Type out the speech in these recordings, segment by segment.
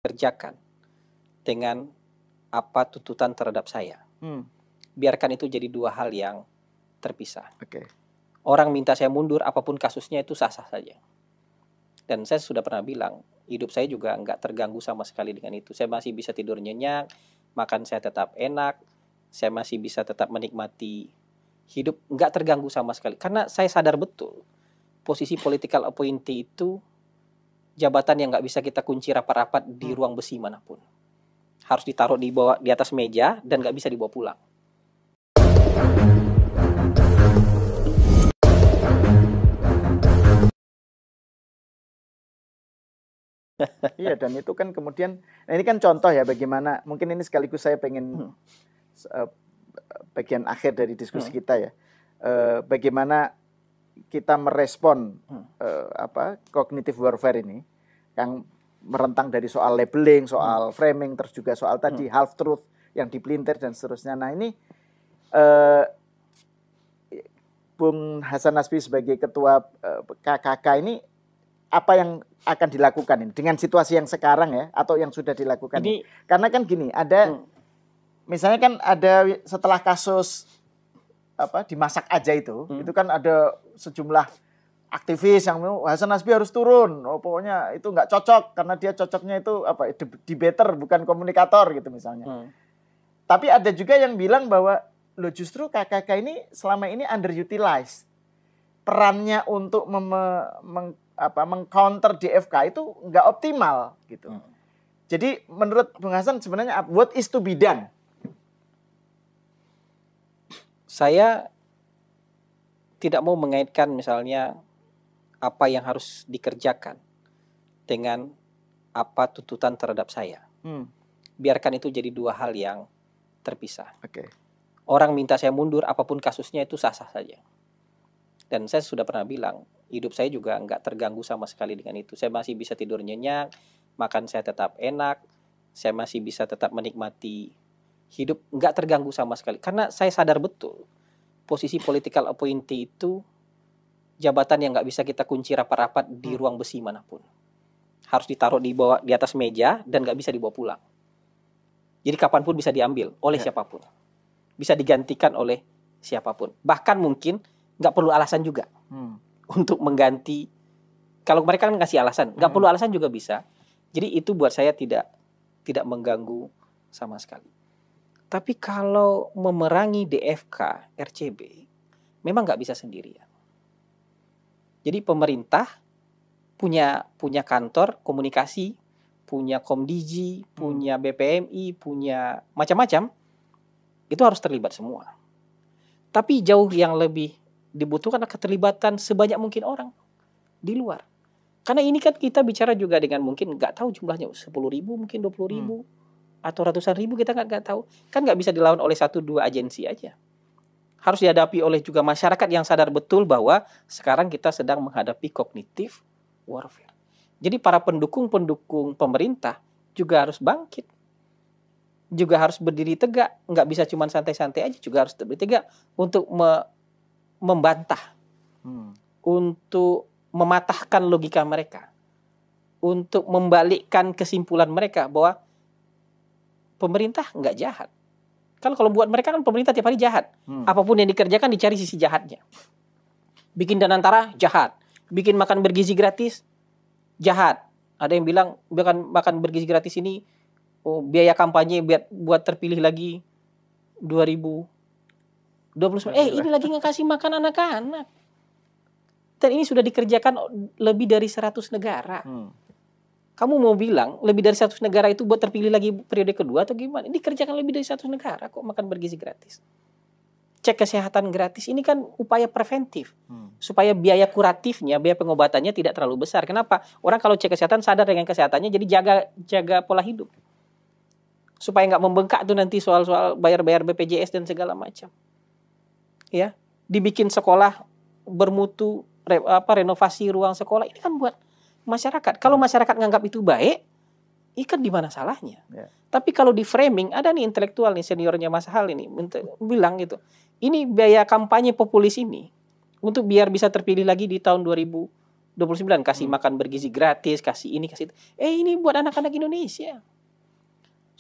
kerjakan dengan apa tuntutan terhadap saya. Hmm. Biarkan itu jadi dua hal yang terpisah. Oke. Orang minta saya mundur, apapun kasusnya itu sah-sah saja. Dan saya sudah pernah bilang, hidup saya juga nggak terganggu sama sekali dengan itu. Saya masih bisa tidur nyenyak, makan saya tetap enak, saya masih bisa tetap menikmati hidup, nggak terganggu sama sekali. Karena saya sadar betul, posisi political appointee itu jabatan yang nggak bisa kita kunci rapat-rapat di ruang besi manapun. Harus ditaruh di atas meja dan nggak bisa dibawa pulang. Iya, dan itu kan kemudian, nah ini kan contoh ya bagaimana, mungkin ini sekaligus saya pengen bagian akhir dari diskusi kita ya, bagaimana kita merespon cognitive warfare ini yang merentang dari soal labeling, soal framing, terus juga soal tadi half truth yang dipelintir dan seterusnya. Nah ini Bung Hasan Nasbi sebagai ketua KKK ini apa yang akan dilakukan ini dengan situasi yang sekarang ya, atau yang sudah dilakukan ini? Karena kan gini, ada misalnya kan ada setelah kasus dimasak aja itu kan ada sejumlah aktivis yang Hasan Nasbi harus turun, pokoknya itu nggak cocok karena dia cocoknya itu debater bukan komunikator gitu misalnya. Tapi ada juga yang bilang bahwa lo justru KKK ini selama ini underutilized, perannya untuk mengcounter DFK itu nggak optimal gitu. Jadi menurut Bung Hasan sebenarnya what is to be done? Saya tidak mau mengaitkan misalnya apa yang harus dikerjakan dengan apa tuntutan terhadap saya. Biarkan itu jadi dua hal yang terpisah. Oke. Orang minta saya mundur, apapun kasusnya itu sah-sah saja. Dan saya sudah pernah bilang, hidup saya juga nggak terganggu sama sekali dengan itu. Saya masih bisa tidur nyenyak, makan saya tetap enak, saya masih bisa tetap menikmati hidup, nggak terganggu sama sekali. Karena saya sadar betul, posisi political appointee itu jabatan yang nggak bisa kita kunci rapat-rapat di ruang besi manapun. Harus ditaruh di atas meja dan nggak bisa dibawa pulang. Jadi kapanpun bisa diambil oleh siapapun. Bisa digantikan oleh siapapun. Bahkan mungkin nggak perlu alasan juga untuk mengganti. Kalau mereka kan ngasih alasan, nggak perlu alasan juga bisa. Jadi itu buat saya tidak mengganggu sama sekali. Tapi kalau memerangi DFK, RCB, memang nggak bisa sendirian. Jadi pemerintah punya kantor komunikasi, punya Komdigi, punya BPMI, punya macam-macam. Itu harus terlibat semua. Tapi jauh yang lebih dibutuhkan keterlibatan sebanyak mungkin orang di luar. Karena ini kan kita bicara juga dengan mungkin nggak tahu jumlahnya 10.000 mungkin 20.000 atau ratusan ribu, kita nggak tahu. Kan nggak bisa dilawan oleh 1-2 agensi aja. Harus dihadapi oleh juga masyarakat yang sadar betul bahwa sekarang kita sedang menghadapi cognitive warfare. Jadi para pendukung pemerintah juga harus bangkit. Juga harus berdiri tegak, nggak bisa cuma santai-santai aja, juga harus berdiri tegak untuk membantah, untuk mematahkan logika mereka, untuk membalikkan kesimpulan mereka bahwa pemerintah nggak jahat. Kalau buat mereka kan pemerintah tiap hari jahat, apapun yang dikerjakan dicari sisi jahatnya. Bikin danantara jahat, bikin makan bergizi gratis jahat. Ada yang bilang makan bergizi gratis ini biaya kampanye buat terpilih lagi 2029. Ini lagi ngasih makan anak-anak. Dan ini sudah dikerjakan lebih dari 100 negara. Kamu mau bilang lebih dari 100 negara itu buat terpilih lagi periode kedua atau gimana? Ini dikerjakan lebih dari 100 negara kok makan bergizi gratis. Cek kesehatan gratis ini kan upaya preventif. Supaya biaya kuratifnya, biaya pengobatannya tidak terlalu besar. Kenapa? Orang kalau cek kesehatan sadar dengan kesehatannya, jadi jaga pola hidup. Supaya nggak membengkak tuh nanti soal-soal bayar-bayar BPJS dan segala macam. Ya, dibikin sekolah bermutu, renovasi ruang sekolah, ini kan buat masyarakat. Kalau masyarakat nganggap itu baik, ikan di mana salahnya? Tapi kalau di framing, ada nih intelektual nih seniornya Mas Hal ini bilang gitu, ini biaya kampanye populis ini untuk biar bisa terpilih lagi di tahun 2024 29 kasih makan bergizi gratis, kasih ini, kasih itu. Ini buat anak-anak Indonesia.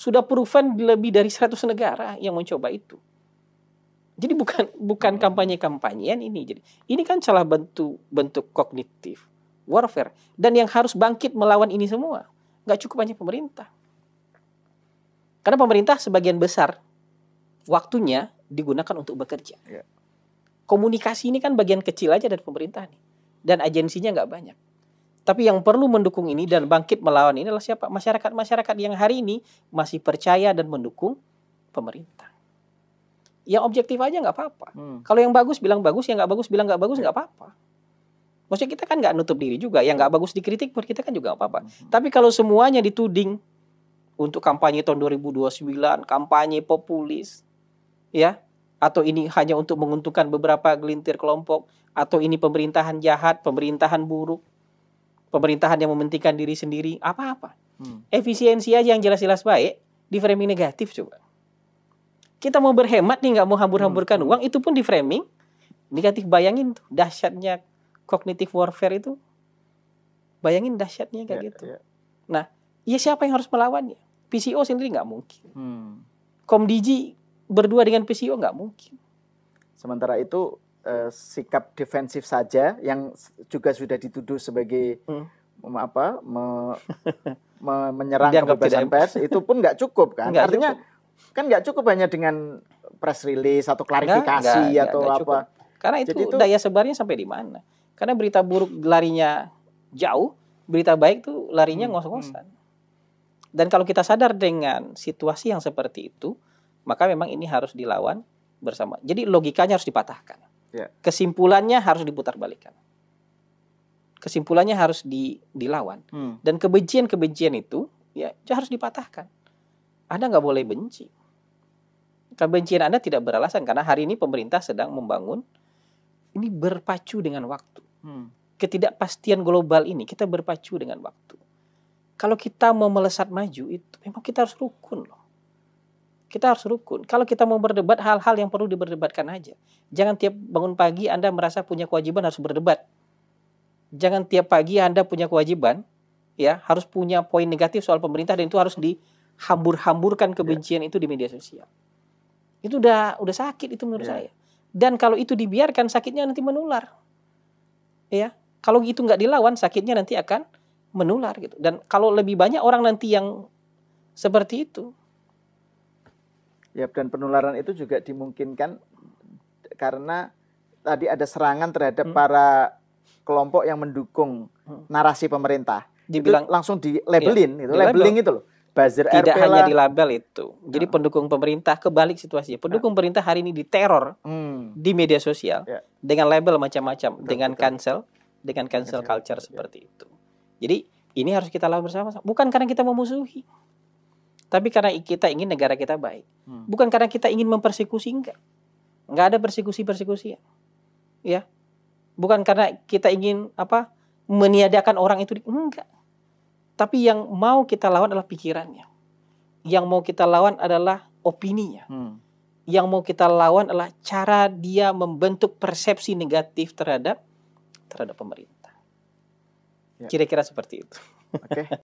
Sudah proven di lebih dari 100 negara yang mencoba itu. Jadi bukan kampanye-kampanyean ini. Jadi ini kan salah bentuk kognitif warfare, dan yang harus bangkit melawan ini semua nggak cukup hanya pemerintah. Karena pemerintah sebagian besar waktunya digunakan untuk bekerja. Ya. Komunikasi ini kan bagian kecil aja dari pemerintah nih, dan agensinya nggak banyak. Tapi yang perlu mendukung ini dan bangkit melawan ini adalah siapa? Masyarakat yang hari ini masih percaya dan mendukung pemerintah. Yang objektif aja nggak apa-apa. Kalau yang bagus bilang bagus, yang nggak bagus bilang nggak bagus, nggak apa-apa. Maksudnya kita kan nggak nutup diri juga. Yang nggak bagus dikritik buat kita kan juga nggak apa-apa. Tapi kalau semuanya dituding untuk kampanye tahun 2029, kampanye populis, ya, atau ini hanya untuk menguntungkan beberapa gelintir kelompok, atau ini pemerintahan jahat, pemerintahan buruk, pemerintahan yang mementingkan diri sendiri, apa-apa. Efisiensi aja yang jelas-jelas baik, di framing negatif coba. Kita mau berhemat nih, nggak mau hambur-hamburkan uang, itu pun di framing negatif. Bayangin tuh dahsyatnya cognitive warfare itu. Bayangin dahsyatnya kayak gitu. Nah, ya siapa yang harus melawannya? PCO sendiri nggak mungkin. Komdigi berdua dengan PCO nggak mungkin. Sementara itu sikap defensif saja yang juga sudah dituduh sebagai menyerang kebebasan pers itu pun nggak cukup kan? Artinya cukup. Kan nggak cukup hanya dengan press release atau klarifikasi atau apa. Cukup. Karena itu daya sebarnya sampai di mana? Karena berita buruk larinya jauh, berita baik tuh larinya ngos-ngosan. Dan kalau kita sadar dengan situasi yang seperti itu, maka memang ini harus dilawan bersama. Jadi logikanya harus dipatahkan. Kesimpulannya harus diputarbalikkan. Kesimpulannya harus dilawan. Dan kebencian-kebencian itu ya harus dipatahkan. Anda nggak boleh benci. Kebencian Anda tidak beralasan, karena hari ini pemerintah sedang membangun, ini berpacu dengan waktu. Ketidakpastian global ini kita berpacu dengan waktu. Kalau kita mau melesat maju itu memang kita harus rukun loh. Kita harus rukun. Kalau kita mau berdebat hal-hal yang perlu diperdebatkan aja. Jangan tiap bangun pagi Anda merasa punya kewajiban harus berdebat. Jangan tiap pagi Anda punya kewajiban ya harus punya poin negatif soal pemerintah, dan itu harus dihambur-hamburkan kebencian itu di media sosial. Itu udah sakit itu menurut saya. Dan kalau itu dibiarkan, sakitnya nanti menular. Ya, kalau itu nggak dilawan, sakitnya nanti akan menular gitu. Dan kalau lebih banyak orang nanti yang seperti itu. Ya, dan penularan itu juga dimungkinkan karena tadi ada serangan terhadap para kelompok yang mendukung narasi pemerintah. Dibilang itu langsung di-labelin, itu labeling itu loh. Buzzer tidak RP hanya di label itu. Jadi pendukung pemerintah kebalik situasinya. Pendukung pemerintah hari ini diteror di media sosial dengan label macam-macam, dengan cancel culture seperti itu. Jadi ini harus kita lawan bersama-sama. Bukan karena kita memusuhi, tapi karena kita ingin negara kita baik. Bukan karena kita ingin mempersekusi, enggak ada persekusi. Ya. Bukan karena kita ingin meniadakan orang itu, enggak. Tapi yang mau kita lawan adalah pikirannya. Yang mau kita lawan adalah opininya. Yang mau kita lawan adalah cara dia membentuk persepsi negatif terhadap pemerintah. Kira-kira seperti itu. Oke.